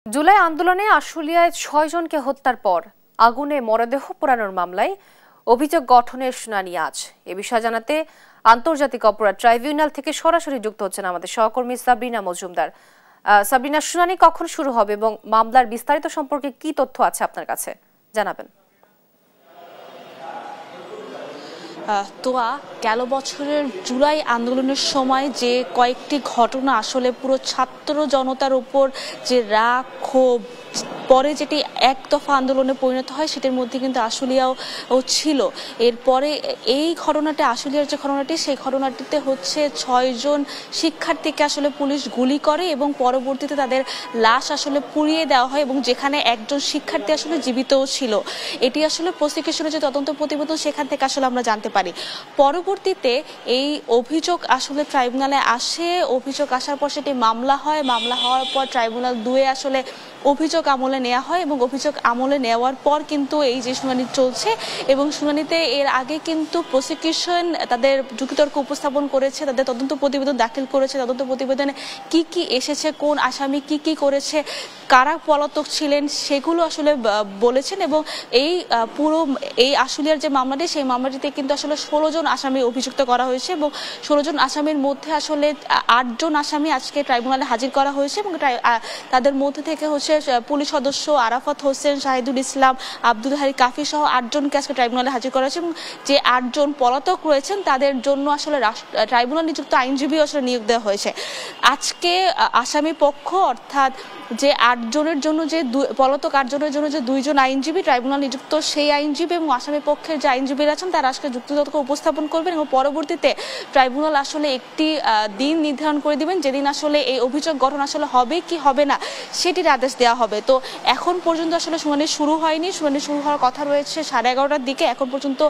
জুলাই আন্দোলনে আশুলিয়ায় ৬ জনকে হত্যার পর আগুনে মরদেহ পোড়ানোর মামলায় অভিযোগ গঠনের শুনানি আজ। এ বিষয়ে জানাতে আন্তর্জাতিক অপরাধ ট্রাইব্যুনাল থেকে সরাসরি যুক্ত হচ্ছেন আমাদের সহকর্মী সাবরিনা মজুমদার। সাবরিনা, শুনানি কখন শুরু হবে এবং মামলার বিস্তারিত সম্পর্কে কি তথ্য আছে আপনার কাছে জানাবেন? তোয়া, গেল বছরের জুলাই আন্দোলনের সময় যে কয়েকটি ঘটনা আসলে পুরো ছাত্র জনতার উপর যে রাগ ক্ষোভ পরে যেটি এক দফা আন্দোলনে পরিণত হয় সেটার মধ্যে কিন্তু আশুলিয়াও ছিল। এরপরে এই ঘটনাটা, আশুলিয়ার যে ঘটনাটি, সেই ঘটনাটিতে হচ্ছে ৬ জন শিক্ষার্থীকে আসলে পুলিশ গুলি করে এবং পরবর্তীতে তাদের লাশ আসলে পুড়িয়ে দেওয়া হয় এবং যেখানে একজন শিক্ষার্থী আসলে জীবিতও ছিল। এটি আসলে প্রসিকিউশনের যে তদন্ত প্রতিবেদন সেখান থেকে আসলে আমরা জানতে পারি। পরবর্তীতে এই অভিযোগ আসলে ট্রাইব্যুনালে আসে, অভিযোগ আসার পর সেটি মামলা হয়, মামলা হওয়ার পর ট্রাইব্যুনাল ২ আসলে অভিযোগ আমলে নেওয়া হয় এবং অভিযোগ আমলে নেওয়ার পর কিন্তু এই যে শুনানি চলছে এবং শুনানিতে এর আগে কিন্তু প্রসিকিউশন তাদের যুক্তিতর্ক উপস্থাপন করেছে, তাদের তদন্ত প্রতিবেদন দাখিল করেছে। তদন্ত প্রতিবেদনে কি কি এসেছে, কোন আসামি কি কি করেছে, কারা পলাতক ছিলেন, সেগুলো আসলে বলেছেন এবং এই পুরো এই আশুলিয়ার যে মামলাটি, সেই মামলাটিতে কিন্তু আসলে ১৬ জন আসামি অভিযুক্ত করা হয়েছে এবং ১৬ জন আসামির মধ্যে আসলে ৮ জন আসামি আজকে ট্রাইব্যুনালে হাজির করা হয়েছে এবং তাদের মধ্যে থেকে হচ্ছে পুলিশ সদস্য আরাফাত হোসেন, শাহিদুল ইসলাম, আব্দুল হারি কাফি সহ ৮ জনকে আজকে ট্রাইব্যুনালে হাজির করা হয়েছে এবং যে ৮ জন পলাতক রয়েছেন তাদের জন্য আসলে ট্রাইব্যুনাল নিযুক্ত আইনজীবী আসলে নিয়োগ দেওয়া হয়েছে। আজকে আসামি পক্ষ অর্থাৎ যে ৮ জনের জন্য যে পলাতক ৮ জনের জন্য যে ২ জন আইনজীবী ট্রাইব্যুনাল নিযুক্ত, সেই আইনজীবী এবং আসামি পক্ষের যে আইনজীবীরা আছেন তারা আজকে যুক্তিতর্ক উপস্থাপন করবেন এবং পরবর্তীতে ট্রাইব্যুনাল আসলে একটি দিন নির্ধারণ করে দিবেন যেদিন আসলে এই অভিযোগ গঠন আসলে হবে কি হবে না সেটির আদেশ দেওয়া হবে। তো এখন পর্যন্ত আসলে শুনানি শুরু হয়নি, শুনানি শুরু হওয়ার কথা রয়েছে 11:30টার দিকে। এখন পর্যন্ত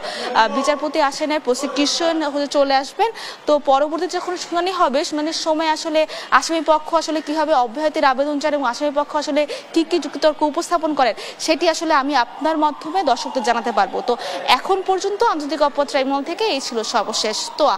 বিচারপতি আসে নাই, প্রসিকিউশন চলে আসবেন। তো পরবর্তীতে যখন শুনানি হবে, শুনানির সময় আসলে আসামি পক্ষ আসলে কিভাবে অব্যাহতির আবেদন জানায় এবং আসামি পক্ষ আসলে কি কি যুক্তিতর্ক উপস্থাপন করেন সেটি আসলে আমি আপনার মাধ্যমে দর্শকদের জানাতে পারবো। তো এখন পর্যন্ত আন্তর্জাতিক অপরাধ ট্রাইব্যুনাল থেকে এই ছিল সর্বশেষ। তোয়া।